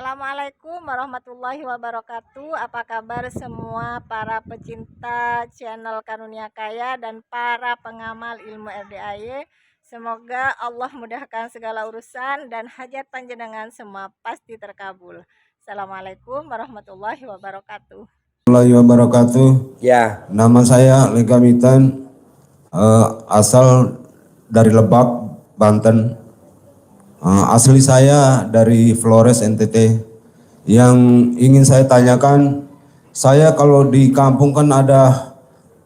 Assalamualaikum warahmatullahi wabarakatuh. Apa kabar semua para pecinta channel Karunia Kaya dan para pengamal ilmu RDAY? Semoga Allah mudahkan segala urusan dan hajat panjenengan semua pasti terkabul. Assalamualaikum warahmatullahi wabarakatuh. Warahmatullahi wabarakatuh. Ya, Nama saya Legamitan, asal dari Lebak, Banten. Asli saya dari Flores, NTT. Yang ingin saya tanyakan, saya kalau di kampung kan ada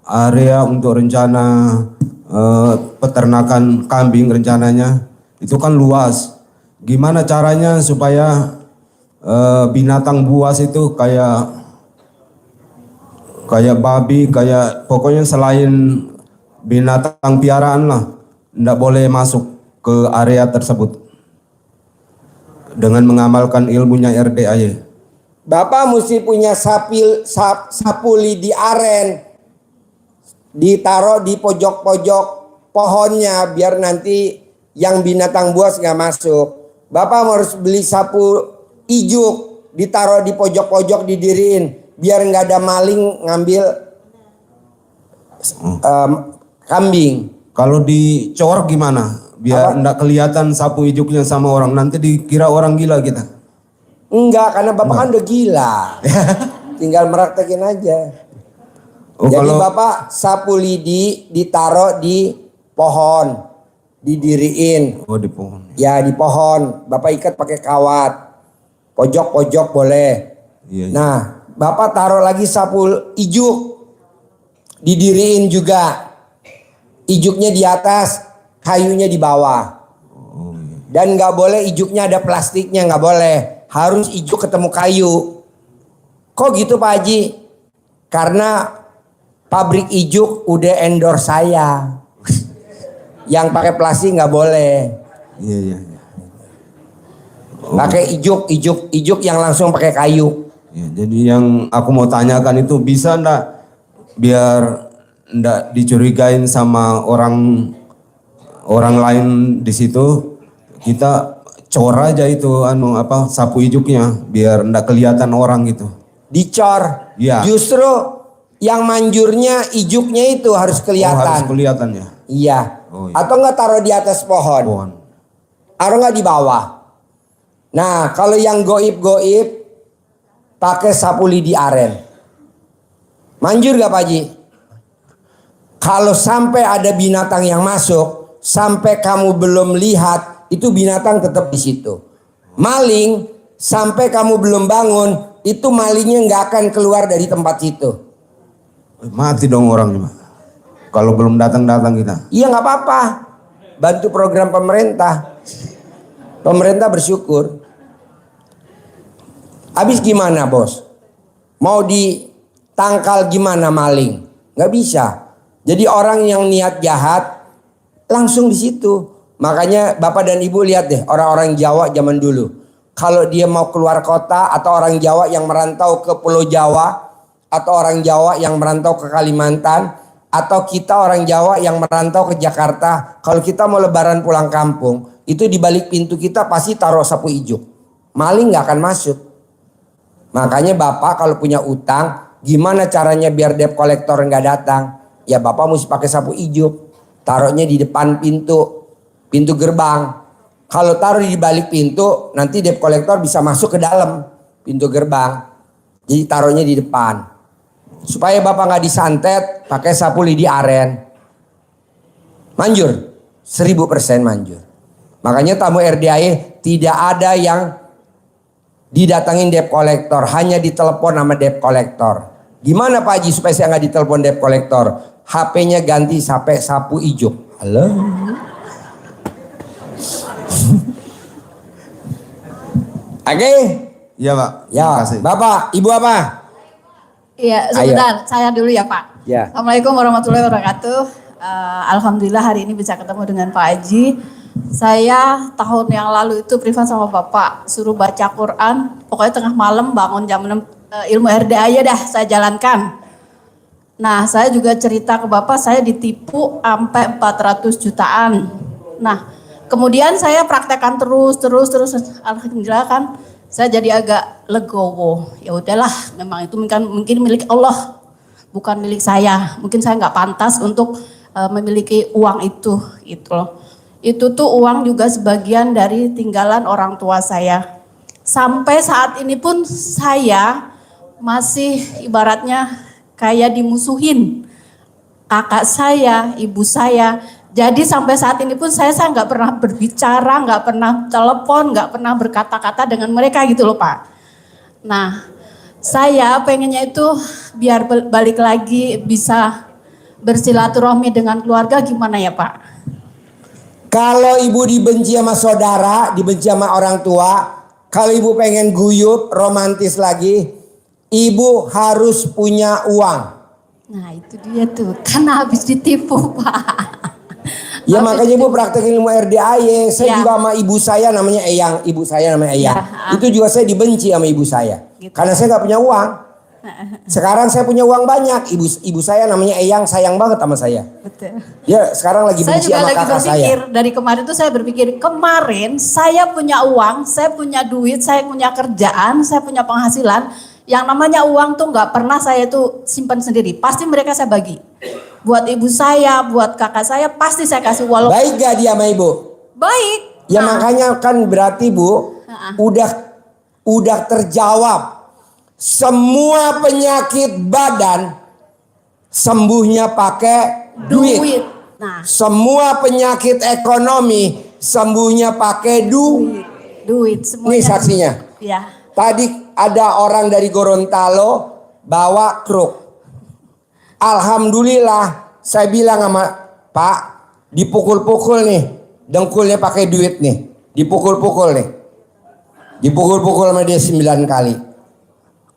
area untuk rencana peternakan kambing rencananya. Itu kan luas. Gimana caranya supaya binatang buas itu kayak babi, kayak pokoknya selain binatang piaraan lah, tidak boleh masuk ke area tersebut dengan mengamalkan ilmunya RDAY. Bapak mesti punya sapuli di aren, ditaruh di pojok-pojok pohonnya biar nanti yang binatang buas nggak masuk. Bapak harus beli sapu ijuk, ditaruh di pojok-pojok, didiriin biar nggak ada maling ngambil kambing. Kalau dicor gimana? Biar enggak kelihatan sapu ijuknya sama orang, nanti dikira orang gila kita. Enggak, karena Bapak kan udah gila. Tinggal meraktekin aja. Jadi Bapak sapu lidi ditaruh di pohon, didiriin. Oh, di pohon. Ya, di pohon. Bapak ikat pakai kawat. Pojok-pojok boleh. Iya. Nah, Bapak taruh lagi sapu ijuk, didiriin juga. Ijuknya di atas, kayunya di bawah. Dan nggak boleh ijuknya ada plastiknya, nggak boleh. Harus ijuk ketemu kayu. Kok gitu Pak Haji? Karena pabrik ijuk udah endorse saya. Yang pakai plastik nggak boleh. Iya. Pakai ijuk yang langsung pakai kayu. Ya, jadi yang aku mau tanyakan itu bisa ndak biar ndak dicurigain sama orang lain di situ, kita cor aja itu sapu ijuknya biar ndak kelihatan orang gitu. Dicor. Ya. Justru yang manjurnya ijuknya itu harus kelihatan. Harus kelihatan ya. Iya. Oh, iya. Atau nggak taruh di atas pohon. Taruh nggak di bawah. Nah, kalau yang goib pakai sapu lidi aren. Manjur gak Pak Haji? Kalau sampai ada binatang yang masuk, sampai kamu belum lihat, itu binatang tetap di situ. Maling, sampai kamu belum bangun, itu malingnya nggak akan keluar dari tempat itu. Mati dong orangnya. Kalau belum datang kita. Iya nggak apa-apa. Bantu program pemerintah. Pemerintah bersyukur. Habis gimana bos? Mau ditangkal gimana maling? Nggak bisa. Jadi orang yang niat jahat langsung di situ. Makanya Bapak dan Ibu lihat deh orang-orang Jawa zaman dulu. Kalau dia mau keluar kota atau orang Jawa yang merantau ke Pulau Jawa atau orang Jawa yang merantau ke Kalimantan atau kita orang Jawa yang merantau ke Jakarta, kalau kita mau lebaran pulang kampung, itu di balik pintu kita pasti taruh sapu ijuk. Maling nggak akan masuk. Makanya Bapak kalau punya utang, gimana caranya biar debt collector nggak datang? Ya Bapak mesti pakai sapu ijuk, taruhnya di depan pintu gerbang. Kalau taruh di balik pintu, nanti debt collector bisa masuk ke dalam pintu gerbang. Jadi taruhnya di depan. Supaya Bapak nggak disantet, pakai sapu lidi aren. Manjur, 1000% manjur. Makanya tamu RDAY tidak ada yang didatangin debt collector, hanya ditelepon sama debt collector. Gimana Pak Haji supaya saya nggak ditelepon debt collector? HP-nya ganti sampai sapu ijuk. Halo. Oke. Iya Pak. Ya, Bapak, Ibu apa? Iya, sebentar. Saya dulu ya Pak. Ya. Assalamualaikum warahmatullahi wabarakatuh. Alhamdulillah hari ini bisa ketemu dengan Pak Haji. Saya tahun yang lalu itu privat sama Bapak. Suruh baca Quran. Pokoknya tengah malam bangun jam 6. Ilmu RDAY dah saya jalankan. Nah, saya juga cerita ke Bapak, saya ditipu sampai 400 jutaan. Nah, kemudian saya praktekkan terus. Alhamdulillah kan, saya jadi agak legowo. Ya udahlah, memang itu mungkin milik Allah, bukan milik saya. Mungkin saya nggak pantas untuk memiliki uang itu, gitu loh. Itu tuh uang juga sebagian dari tinggalan orang tua saya. Sampai saat ini pun saya masih ibaratnya kayak dimusuhin kakak saya, ibu saya. Jadi sampai saat ini pun saya nggak pernah berbicara, nggak pernah telepon, nggak pernah berkata-kata dengan mereka gitu loh Pak. Nah, saya pengennya itu biar balik lagi bisa bersilaturahmi dengan keluarga, gimana ya Pak? Kalau ibu dibenci sama saudara, dibenci sama orang tua, kalau ibu pengen guyup, romantis lagi, ibu harus punya uang. Nah itu dia tuh, karena habis ditipu Pak. Ya Habis makanya ibu praktekin ilmu RDAY. Saya Ya. juga sama ibu saya namanya Eyang. Ibu saya namanya Eyang. Ya. Itu juga saya dibenci sama ibu saya. Gitu. Karena saya gak punya uang. Sekarang saya punya uang banyak. Ibu saya namanya Eyang, sayang banget sama saya. Betul. Dia sekarang lagi Saya benci juga sama lagi kakak berpikir, saya. dari kemarin tuh saya berpikir, kemarin saya punya uang, saya punya duit, saya punya kerjaan, saya punya penghasilan. Yang namanya uang tuh nggak pernah saya tuh simpan sendiri. Pasti mereka saya bagi. Buat ibu saya, buat kakak saya, pasti saya kasih walaupun Baik gak dia sama ibu? baik. Ya Nah, makanya kan berarti bu, udah terjawab. Semua penyakit badan sembuhnya pakai duit. Nah, Semua penyakit ekonomi sembuhnya pakai duit. duit semuanya. Ini saksinya. Ya. Tadi ada orang dari Gorontalo bawa kruk. Alhamdulillah saya bilang sama Pak, dipukul-pukul nih, dengkulnya pakai duit nih, dipukul-pukul nih. Dipukul-pukul sama dia 9 kali.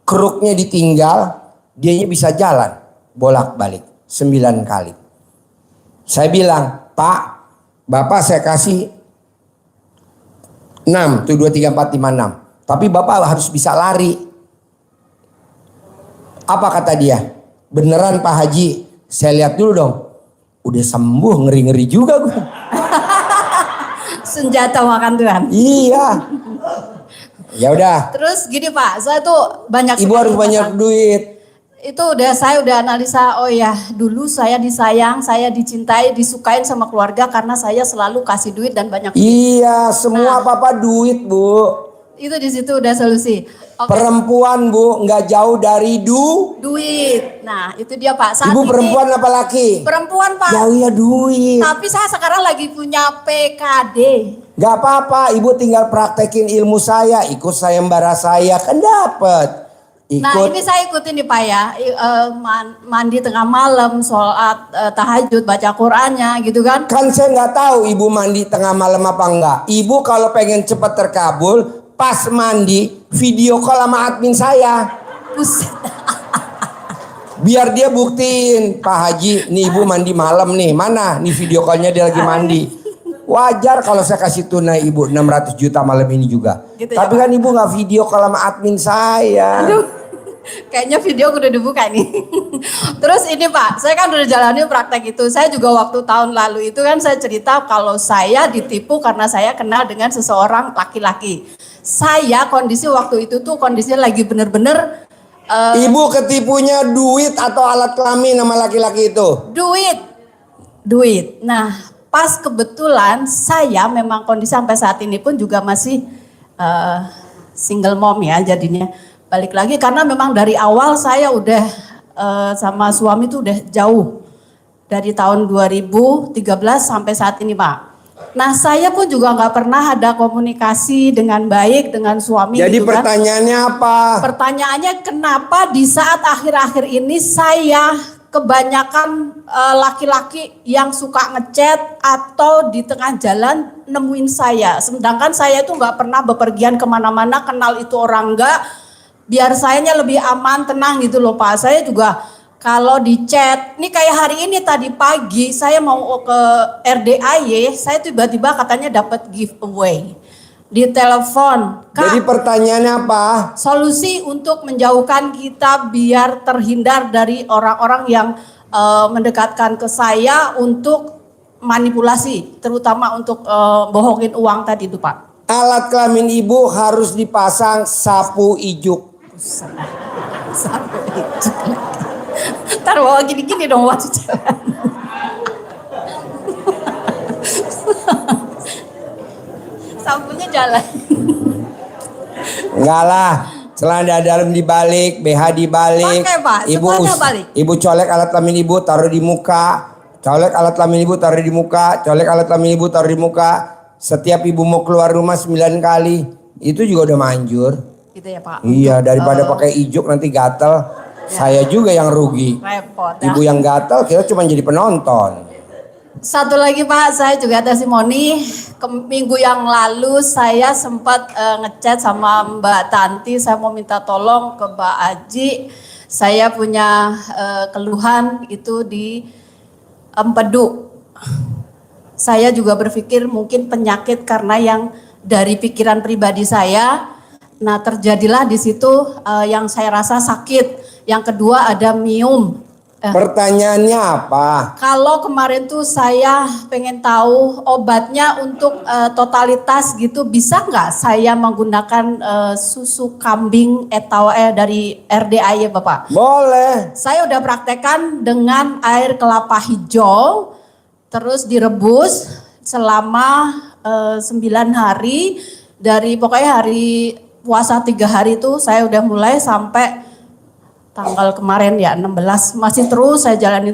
Kruknya ditinggal, dianya bisa jalan bolak-balik 9 kali. Saya bilang, Pak, Bapak saya kasih 6, tuh 2, 3, 4, 5, 6. Tapi Bapak harus bisa lari. Apa kata dia? Beneran Pak Haji, saya lihat dulu dong. Udah sembuh, ngeri-ngeri juga gue. Senjata makan Tuhan. Iya. Ya udah. Terus gini Pak, saya tuh banyak Ibu sekali harus banyak masalah. duit. Itu saya udah analisa, oh ya dulu saya disayang, saya dicintai, disukain sama keluarga karena saya selalu kasih duit dan banyak duit. Iya, semua Papa duit, Bu. Itu di situ udah solusi. Oke, Perempuan, Bu, nggak jauh dari duit. Nah, itu dia Pak. Saat Ibu ini perempuan apa laki? perempuan Pak. Jauh ya duit. Tapi saya sekarang lagi punya PKD. Gak apa-apa, Ibu tinggal praktekin ilmu saya, ikut sayembara saya, kan dapet. Nah Ikut. ini saya ikutin nih Pak ya, mandi tengah malam, sholat tahajud, baca Qur'annya gitu kan. Kan saya nggak tahu Ibu mandi tengah malam apa enggak. Ibu kalau pengen cepat terkabul, pas mandi video call sama admin saya. Buset. Biar dia buktiin, Pak Haji, nih Ibu mandi malam nih. Mana? Nih video callnya dia lagi mandi. Wajar kalau saya kasih tunai Ibu 600 juta malam ini juga. Gitu ya, Tapi Pak? kan Ibu nggak video call sama admin saya. Aduh, kayaknya video udah dibuka nih. Terus ini Pak, saya kan udah jalanin praktek itu. Saya juga waktu tahun lalu itu kan saya cerita kalau saya ditipu karena saya kenal dengan seseorang laki-laki. Saya kondisi waktu itu tuh kondisinya lagi bener-bener Ibu ketipunya duit atau alat kelamin sama laki-laki itu? duit. Nah, pas kebetulan saya memang kondisi sampai saat ini pun juga masih single mom ya jadinya. Balik lagi karena memang dari awal saya udah sama suami tuh udah jauh. Dari tahun 2013 sampai saat ini Pak. Nah saya pun juga nggak pernah ada komunikasi dengan baik dengan suami. Jadi gitu kan. pertanyaannya apa? Pertanyaannya kenapa di saat akhir-akhir ini saya kebanyakan laki-laki yang suka ngechat atau di tengah jalan nemuin saya. Sedangkan saya itu nggak pernah bepergian kemana-mana, kenal itu orang nggak. Biar sayanya lebih aman, tenang gitu loh Pak. Saya juga kalau di chat, ini kayak hari ini tadi pagi saya mau ke RDAY, saya tiba-tiba katanya dapat giveaway. Di telepon, Kak, Jadi pertanyaannya apa? solusi untuk menjauhkan kita biar terhindar dari orang-orang yang mendekatkan ke saya untuk manipulasi, terutama untuk bohongin uang tadi itu Pak. alat kelamin ibu harus dipasang sapu ijuk. Sapu ijuk. Ntar bawa gini-gini dong waktu jalan. Sapunya jalan. Enggak lah, celana dalam dibalik, BH dibalik. Pakai, Pak. Semuanya balik. Ibu colek alat kelamin ibu taruh di muka. Colek alat kelamin ibu taruh di muka. Colek alat kelamin ibu taruh di muka. Setiap ibu mau keluar rumah 9 kali. Itu juga udah manjur. Gitu ya Pak. Iya, daripada pakai ijuk nanti gatel. Saya juga yang rugi. Repot ya. Ibu yang gatel kita cuma jadi penonton. Satu lagi Pak, saya juga testimoni. Minggu yang lalu saya sempat ngechat sama Mbak Tanti, saya mau minta tolong ke Mbak Aji. Saya punya keluhan itu di empedu. Saya juga berpikir mungkin penyakit karena yang dari pikiran pribadi saya. Nah terjadilah di situ yang saya rasa sakit. Yang kedua ada miom. Pertanyaannya apa? Kalau kemarin tuh saya pengen tahu obatnya untuk totalitas gitu, bisa nggak saya menggunakan susu kambing atau dari RDAY Bapak? Boleh. Saya udah praktekkan dengan air kelapa hijau, terus direbus selama 9 hari, dari pokoknya hari puasa 3 hari itu saya udah mulai sampai tanggal kemarin ya 16 masih terus saya jalani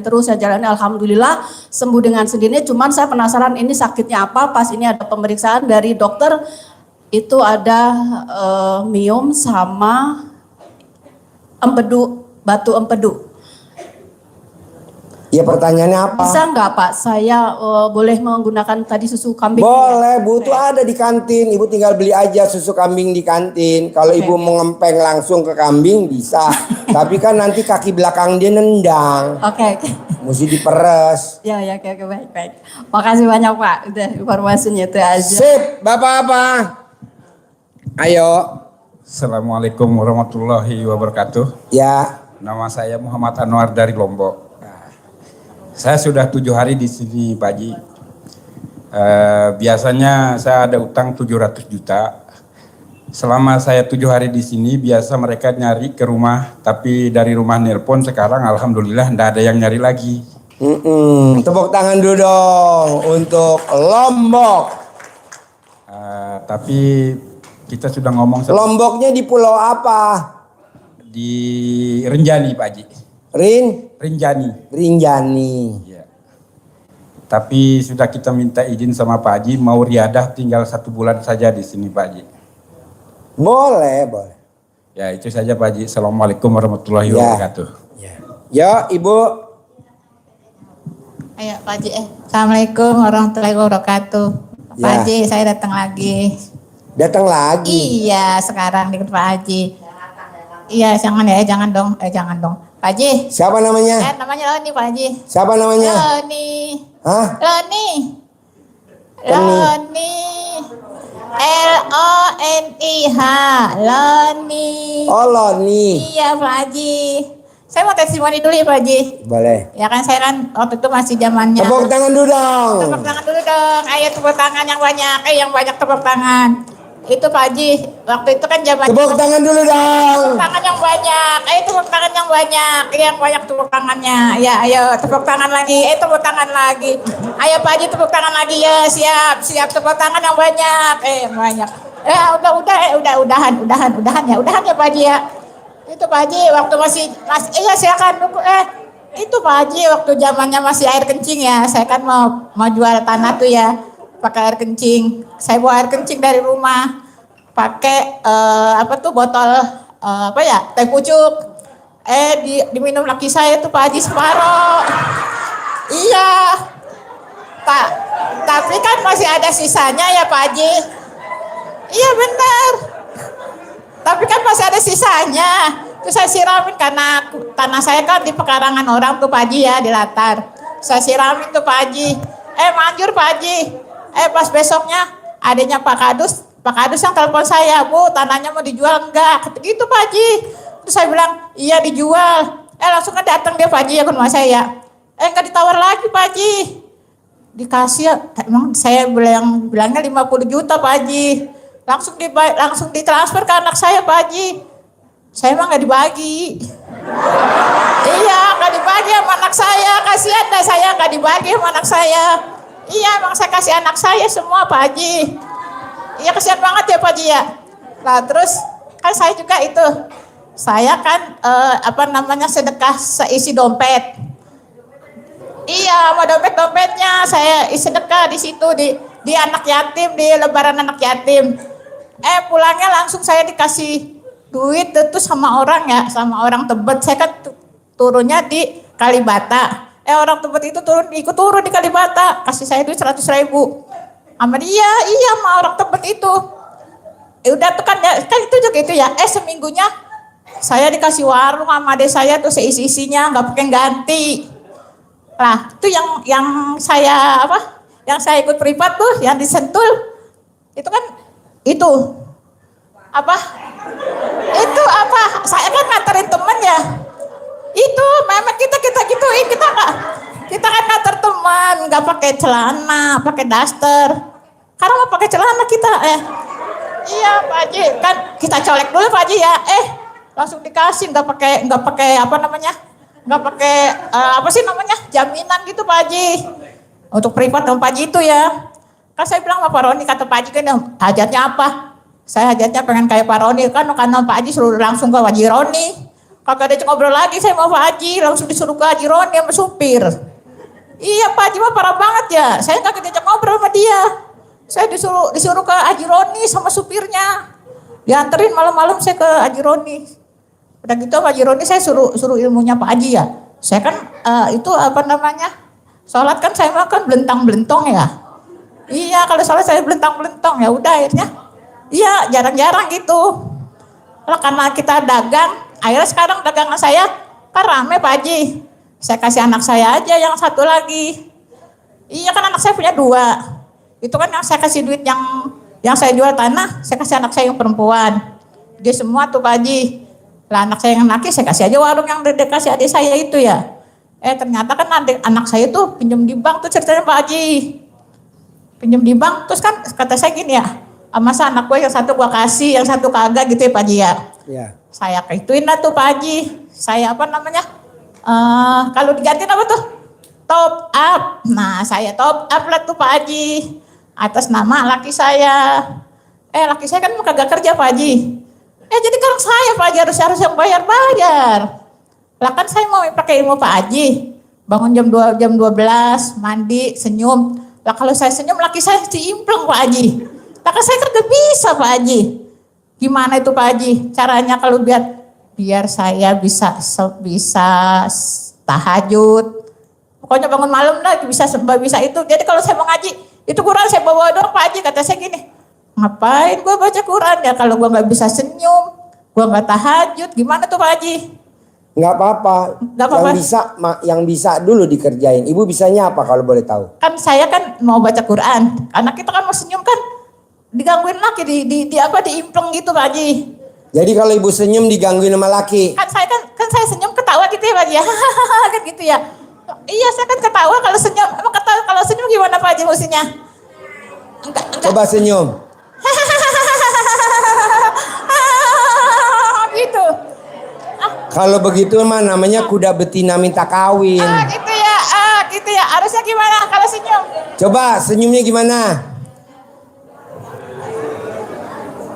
alhamdulillah sembuh dengan sendirinya. Cuman saya penasaran ini sakitnya apa. Pas ini ada pemeriksaan dari dokter itu ada miom sama empedu, batu empedu. Ya pertanyaannya apa? Bisa nggak Pak saya boleh menggunakan tadi susu kambing? Boleh, Bu, tuh ada di kantin. Ibu tinggal beli aja susu kambing di kantin. Kalau Ibu mau ngempeng langsung ke kambing bisa. Tapi kan nanti kaki belakang dia nendang. Oke. Mesti diperes. Ya oke baik. Makasih banyak Pak. Udah informasinya itu aja. Sip, Bapak apa? Ayo. Assalamualaikum warahmatullahi wabarakatuh. Ya. Nama saya Muhammad Anwar dari Lombok. Saya sudah 7 hari di sini Pak Haji. Biasanya saya ada utang 700 juta. Selama saya 7 hari di sini biasa mereka nyari ke rumah. Tapi dari rumah nelpon sekarang alhamdulillah tidak ada yang nyari lagi. Tepuk tangan dulu dong untuk Lombok. Tapi kita sudah ngomong Lomboknya di pulau apa? di Rinjani Pak Haji. Rinjani. Ya. Tapi sudah kita minta izin sama Pak Haji mau riadah tinggal 1 bulan saja di sini Pak Haji. Boleh. Ya itu saja Pak Haji. Assalamualaikum warahmatullahi wabarakatuh. Ya, Ibu. Ayo Pak Haji. Assalamualaikum warahmatullahi wabarakatuh. Pak Haji, saya datang lagi. Datang lagi? Iya, sekarang di Pak Haji. Iya, jangan dong. Pak Haji. Siapa namanya? Namanya Loni Pak Haji. Siapa namanya? Loni. Hah? Loni. LONIH. Loni. Oh, Loni. Iya Pak Haji. Saya mau testimoni dulu ya Pak Haji. Boleh. Ya kan saya kan waktu itu masih zamannya. Tepuk tangan dulu dong. Tepuk tangan dulu dong. Ayo tepuk tangan yang banyak. Yang banyak tepuk tangan. Itu Pak Haji, waktu itu kan zamannya. Tepuk tangan dulu dong. Tepuk tangan yang banyak. Ayo tepuk tangan yang banyak. Yang banyak tepuk tangannya. Ya, ayo tepuk tangan lagi. Tepuk tangan lagi. Ayo Pak Haji tepuk tangan lagi ya. Siap tepuk tangan yang banyak. Banyak. Udahan ya Pak Haji ya. Itu Pak Haji waktu masih silakan dulu. Itu Pak Haji waktu zamannya masih air kencing ya. Saya kan mau jual tanah tuh ya. Pakai air kencing. Saya bawa air kencing dari rumah. Pakai botol teh pucuk. Diminum laki saya tuh Pak Haji separoh. Iya. Pak, tapi kan masih ada sisanya ya Pak Haji. Iya benar. Tapi kan masih ada sisanya. Terus saya siramin karena tanah saya kan di pekarangan orang tuh Pak Haji ya, di latar. Saya siramin tuh Pak Haji. Manjur Pak Haji. Pas besoknya adanya Pak Kadus yang telepon saya, Bu, tanahnya mau dijual enggak? Gitu Pak Haji. Terus saya bilang, iya dijual. Langsung kan datang dia Pak Haji ya ke rumah saya. Enggak ditawar lagi Pak Haji. Dikasih, emang saya bilangnya 50 juta Pak Haji. langsung ditransfer ke anak saya Pak Haji. Saya emang nggak dibagi. Iya, nggak dibagi sama anak saya. Kasihan dah saya nggak dibagi sama anak saya. Iya, emang saya kasih anak saya semua Pak Haji. Iya, kasihan banget ya Pak Haji ya. Nah terus kan saya juga itu, saya kan sedekah seisi dompet. Iya, sama dompetnya saya isi sedekah di situ di anak yatim, di lebaran anak yatim. Pulangnya langsung saya dikasih duit itu sama orang Tebet. Saya kan turunnya di Kalibata. Orang Tebet itu ikut turun di Kalibata, kasih saya duit 100.000. Sama dia, iya sama orang Tebet itu. Udah tuh kan itu juga itu ya. Seminggunya saya dikasih warung sama adik saya tuh seisi-isinya, nggak pakai ganti. Nah, itu yang saya ikut privat tuh, yang di Sentul, itu kan saya kan nganterin temen ya, itu memang kita gituin, kita kan nganter teman, nggak pakai celana, pakai daster, karena mau pakai celana kita, iya Pak Haji, kan kita colek dulu Pak Haji ya, langsung dikasih, nggak pakai jaminan gitu Pak Haji. Untuk privat sama Pak Haji itu ya. Kan saya bilang sama Pak Roni, kata Pak Haji kan hajatnya apa? Saya hajatnya pengen kayak Pak Roni, kan karena Pak Haji suruh langsung ke Haji Roni. Kagak ada ngobrol lagi saya mau Pak Haji, langsung disuruh ke Haji Roni sama supir. Iya Pak Haji mah parah banget ya, saya kagak diajak ngobrol sama dia. Saya disuruh ke Haji Roni sama supirnya. Dianterin malam-malam saya ke Haji Roni. Udah gitu Pak Haji Roni saya suruh ilmunya Pak Haji ya. Saya kan sholat kan saya makan belentang-belentong ya. Iya kalau sholat saya belentang-belentong ya udah akhirnya. Iya jarang-jarang gitu. Kalau karena kita dagang, akhirnya sekarang dagangan saya kan rame Pak Haji. Saya kasih anak saya aja yang satu lagi. Iya kan anak saya punya 2. Itu kan yang saya kasih duit yang saya jual tanah, saya kasih anak saya yang perempuan. Dia semua tuh Pak Haji. Lah anak saya yang laki saya kasih aja warung yang dikasih adik saya itu ya. Ternyata kan anak saya tuh pinjam di bank tuh ceritanya Pak Haji. Pinjam di bank terus kan kata saya gini ya, masa anak gue yang satu gue kasih, yang satu kagak gitu ya Pak Haji ya. Iya. Saya kaituin lah tuh Pak Haji. Saya kalau digantiin apa tuh? Top up. Nah saya top up lah tuh Pak Haji. Atas nama laki saya. Laki saya kan kagak kerja Pak Haji. Jadi kan saya Pak Haji harus yang bayar. Lah kan saya mau pakai ilmu Pak Haji. Bangun jam 12, mandi, senyum. Lah kalau saya senyum laki saya diimpleng Pak Haji. Lah kan saya kagak bisa Pak Haji. Gimana itu Pak Haji? Caranya kalau biar saya bisa tahajud. Pokoknya bangun malam lah bisa itu. Jadi kalau saya mau ngaji, itu Quran saya bawa doang Pak Haji. Kata saya gini, ngapain gue baca Quran ya kalau gue gak bisa senyum, gue gak tahajud, gimana tuh Pak Haji? Nggak apa-apa. Yang bisa dulu dikerjain. Ibu bisanya apa kalau boleh tahu? Kan saya kan mau baca Quran. Karena kita kan mau senyum kan digangguin laki diimpleng gitu Pak Haji. Jadi kalau ibu senyum digangguin sama laki. Kan saya senyum ketawa gitu ya Pak Haji. Kan gitu ya. Iya saya kan ketawa kalau senyum. Emang kalau senyum gimana Pak Haji musinya? Enggak. Coba senyum. Gitu. Kalau begitu mah namanya kuda betina minta kawin. Gitu ya. Harusnya gimana kalau senyum? Coba senyumnya gimana?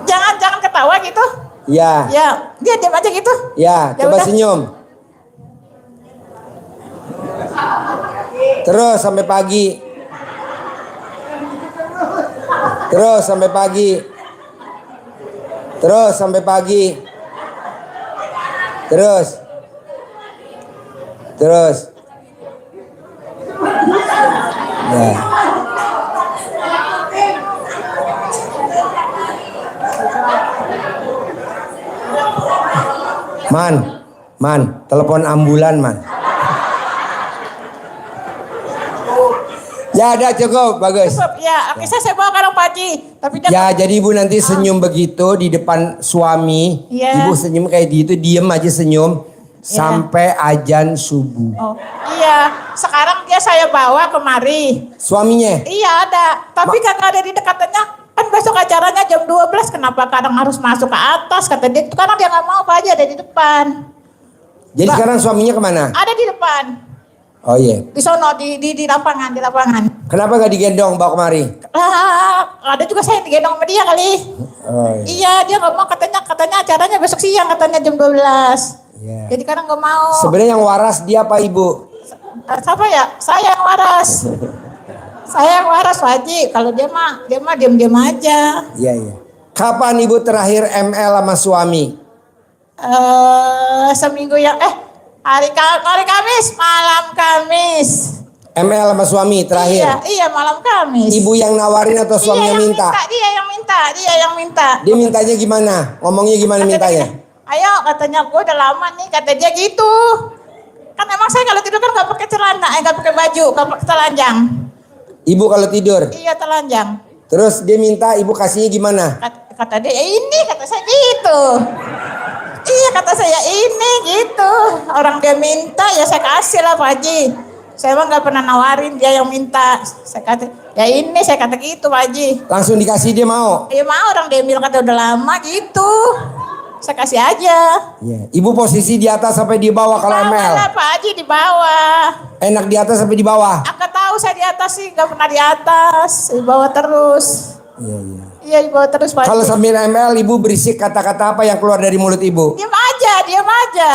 Jangan ketawa gitu. Ya. Ya, dia diam aja gitu. Ya, coba udah. Senyum. Terus sampai pagi. Terus sampai pagi. Terus sampai pagi. Terus. Ya. Man, telepon ambulan man. Ya udah cukup, bagus. Cukup, ya. Oke, saya bawa ke Pak Haji. Tapi ya, jadi ibu nanti senyum begitu di depan suami. Yeah. Ibu senyum kayak gitu, diem aja senyum. Sampai azan subuh. Oh, iya. Sekarang dia saya bawa kemari. Suaminya? Iya ada. Tapi kagak ada di dekatannya. Kan besok acaranya jam 12, kenapa kadang harus masuk ke atas, kata dia. Karena dia nggak mau Pak Haji ada di depan. Jadi sekarang suaminya kemana? Ada di depan. Oh iya. Di sono, di lapangan, di lapangan. Kenapa nggak digendong bawa kemari? Ada juga saya yang digendong sama dia kali. Oh iya. Iya, dia nggak mau, katanya acaranya besok siang, katanya jam 12. Iya. Jadi kadang nggak mau. Sebenarnya yang waras dia apa ibu? Siapa ya? Saya yang waras. Saya yang waras Pak Haji. Kalau dia mah diam-diam aja. Iya iya. Kapan ibu terakhir ML sama suami? Seminggu yang hari Kamis, malam Kamis. ML sama suami terakhir. Iya malam Kamis. Ibu yang nawarin atau suaminya minta? Dia yang minta. Dia mintanya gimana? Ngomongnya gimana mintanya? Ayo katanya gue udah lama nih, kata dia gitu. Kan emang saya kalau tidur kan nggak pakai celana, nggak pakai baju, nggak pakai telanjang. Ibu kalau tidur. Iya telanjang. Terus dia minta ibu kasihnya gimana? Kata dia ini, kata saya gitu. Iya kata saya ini gitu. Orang dia minta ya saya kasih lah Pak Haji. Saya emang nggak pernah nawarin, dia yang minta. Saya kata ya ini, saya kata gitu Pak Haji. Langsung dikasih dia mau? Iya mau, orang dia bilang kata udah lama gitu. Saya kasih aja. Iya. Ibu posisi di atas sampai di bawah kalau Di bawah ML? lah Pak Haji, di bawah. Enak di atas sampai di bawah? Aku tahu saya di atas sih, nggak pernah di atas, di bawah terus. Iya iya. Iya di bawah terus Pak Kalau Haji. sambil ML ibu berisik kata-kata apa yang keluar dari mulut ibu? Diam aja.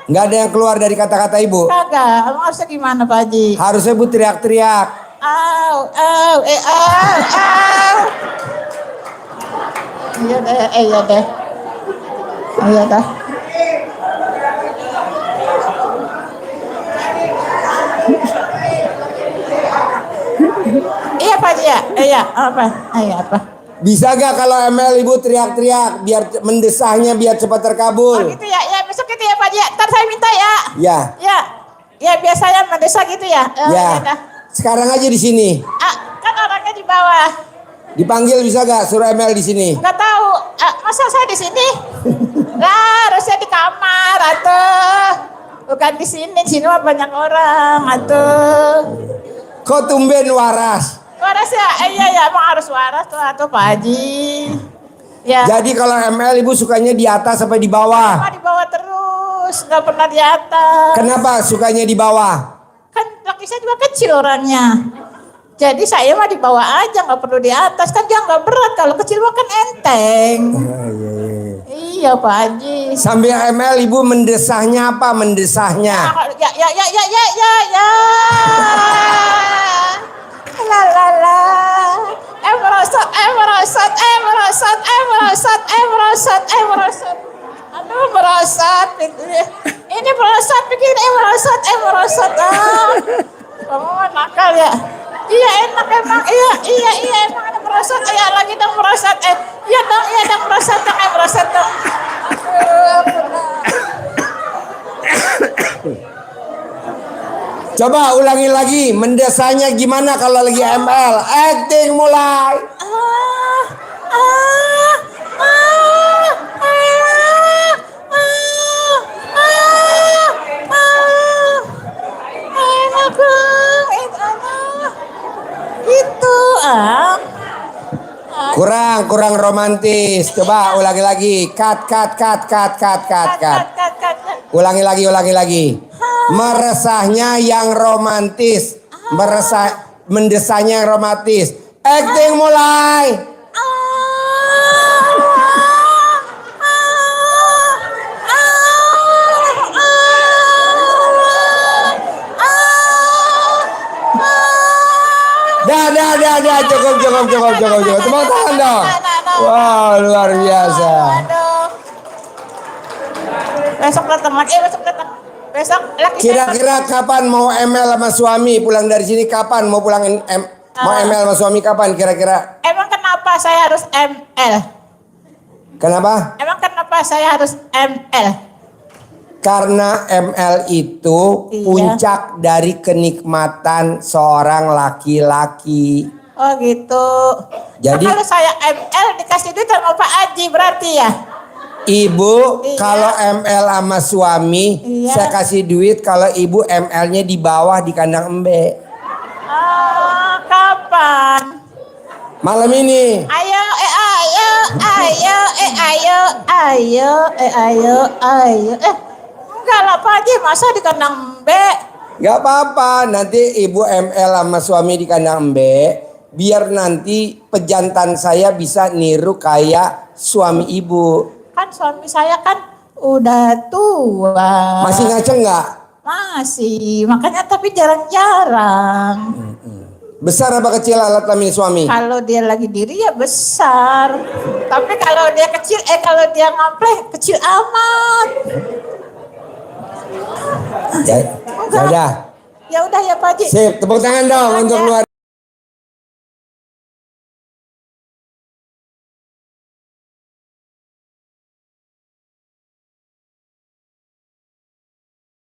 Nggak ada yang keluar dari kata-kata ibu? Kagak, emang harusnya gimana Pak Haji? Harusnya ibu teriak-teriak. Au. Iya deh. Iya Pak Haji ya? Iya, apa? Bisa gak kalau ML ibu teriak-teriak biar mendesahnya biar cepat Oh terkabul? gitu ya, besok gitu ya Pak Haji. Ntar saya minta ya. Ya, Ya biasanya mendesak gitu ya. ya. Dah. Sekarang aja di sini. Kan orangnya di bawah. Dipanggil bisa gak suruh ML di sini? Nggak tahu. Masa saya di sini? Lah, harusnya di kamar atuh. Bukan di sini mah banyak orang atuh. Kok tumben waras? Waras ya? Iya, emang harus waras tuh atuh Pak Haji. Ya. Jadi kalau ML ibu sukanya di atas sampai di bawah? Di bawah terus, nggak pernah di atas. Kenapa sukanya di bawah? Kan laki saya juga kecil orangnya. Jadi saya mah di bawah aja, nggak perlu di atas. Kan dia nggak berat, kalau kecil mah kan enteng. Iya Pak Haji. Sambil ML ibu mendesahnya apa mendesahnya? Ya. La. Merosot. Aduh merosot. Ini merosot bikin merosot. Kamu nakal ya. Iya enak emang. Iya emang ada merosot. Iya lagi dong merosot. Iya dong merosot dong. Coba ulangi lagi, mendesahnya gimana kalau lagi ML? Acting mulai. Kurang romantis. Coba ulangi lagi. Cut. Ulangi lagi. Meresahnya yang romantis. Mendesahnya yang romantis. Acting mulai. Dah, cukup. Tepuk tangan dong. Wow, luar biasa. Besok datang. Besok laki Kira-kira kapan mau ML sama suami pulang dari sini? Kapan mau pulang mau ML sama suami kapan kira-kira? Emang kenapa saya harus ML? Kenapa? Emang kenapa saya harus ML? Karena ML itu Iya. puncak dari kenikmatan seorang laki-laki. Oh gitu. Jadi- Nah, kalau saya ML dikasih duit sama Pak Haji berarti ya? Ibu Iya. kalau ML sama suami Iya. saya kasih duit kalau ibu ML-nya di bawah di kandang embe. Kapan? malam ini. Ayo, ayo, ayo, ayo, ayo, ayo. Enggak lah Pak Haji, masa di kandang embe? Gak apa-apa, nanti Ibu ML sama suami di kandang embe, biar nanti pejantan saya bisa niru kayak suami ibu. Kan suami saya kan udah tua. Masih ngaceng nggak? Masih, makanya tapi jarang-jarang. Besar apa kecil alat kelamin suami? Kalau dia lagi diri ya besar. Tapi kalau dia kecil, kalau dia ngampleh kecil amat. Ya, ya udah. Ya udah ya Pak Haji. Sip, tepuk tangan dong untuk luar.